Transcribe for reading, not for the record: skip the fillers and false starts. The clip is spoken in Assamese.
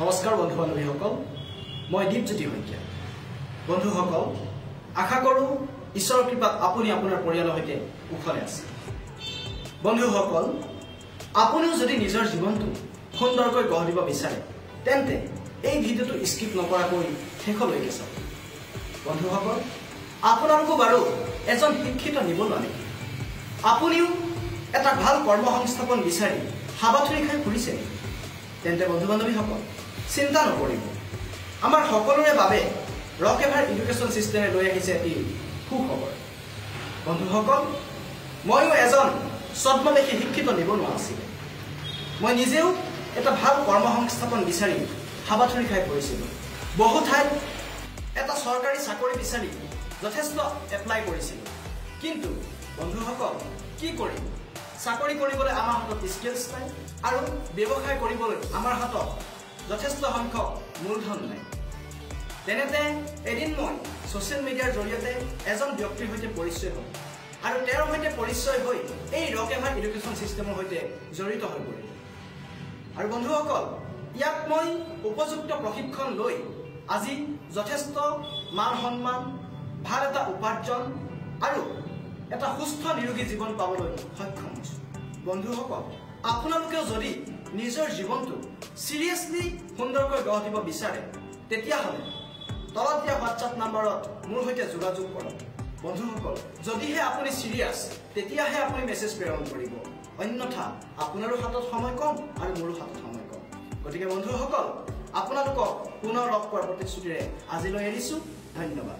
নমস্কাৰ বন্ধু বান্ধৱীসকল, মই দীপজ্যোতি শইকীয়া। বন্ধুসকল, আশা কৰোঁ ঈশ্বৰৰ কৃপাত আপুনি আপোনাৰ পৰিয়ালৰ সৈতে কুশলে আছে। বন্ধুসকল, আপুনিও যদি নিজৰ জীৱনটো সুন্দৰকৈ গঢ় দিব বিচাৰে তেন্তে এই ভিডিঅ'টো স্কিপ নকৰাকৈ শেষলৈকে চাওক। বন্ধুসকল, আপোনালোকো বাৰু এজন শিক্ষিত নিবনুৱা নেকি? আপুনিও এটা ভাল কৰ্মসংস্থাপন বিচাৰি হাবাথুৰি খাই ফুৰিছে নেকি? তেন্তে বন্ধু বান্ধৱীসকল, চিন্তা নকৰিব। আমাৰ সকলোৰে বাবে ৰক এভাৰ এডুকেশ্যন ছিষ্টেমে লৈ আহিছে এটি সুখবৰ। বন্ধুসকল, ময়ো এজন ছদ্মবেশী শিক্ষিত নিবনুৱা আছিলোঁ। মই নিজেও এটা ভাল কৰ্মসংস্থাপন বিচাৰি হাবাথুৰি খাই পৰিছিলোঁ। বহু ঠাইত এটা চৰকাৰী চাকৰি বিচাৰি যথেষ্ট এপ্লাই কৰিছিলোঁ, কিন্তু বন্ধুসকল কি কৰিম? চাকৰি কৰিবলৈ আমাৰ হাতত স্কিলছ নাই আৰু ব্যৱসায় কৰিবলৈ আমাৰ হাতত যথেষ্ট সংখ্যক মূলধন নাই। তেনেতে এদিন মই ছ'চিয়েল মিডিয়াৰ জৰিয়তে এজন ব্যক্তিৰ সৈতে পৰিচয় হ'ল আৰু তেওঁৰ সৈতে পৰিচয় হৈ এই ৰক এভাৰ এডুকেশ্যন ছিষ্টেমৰ সৈতে জড়িত হৈ পৰিলোঁ। আৰু বন্ধুসকল, ইয়াত মই উপযুক্ত প্ৰশিক্ষণ লৈ আজি যথেষ্ট মান সন্মান, ভাল এটা উপাৰ্জন আৰু এটা সুস্থ নিৰোগী জীৱন পাবলৈ সক্ষম হৈছোঁ। বন্ধুসকল, আপোনালোকেও যদি নিজৰ জীৱনটো চিৰিয়াছলি সুন্দৰকৈ গঢ় দিব বিচাৰে তেতিয়াহ'লে তলত দিয়া হোৱাটছআপ নাম্বাৰত মোৰ সৈতে যোগাযোগ কৰক। বন্ধুসকল, যদিহে আপুনি চিৰিয়াছ তেতিয়াহে আপুনি মেছেজ প্ৰেৰণ কৰিব, অন্যথা আপোনাৰো হাতত সময় কম আৰু মোৰো হাতত সময় কম। গতিকে বন্ধুসকল, আপোনালোকক পুনৰ লগ পোৱাৰ প্ৰতিশ্ৰুতিৰে আজিলৈ এৰিছোঁ। ধন্যবাদ।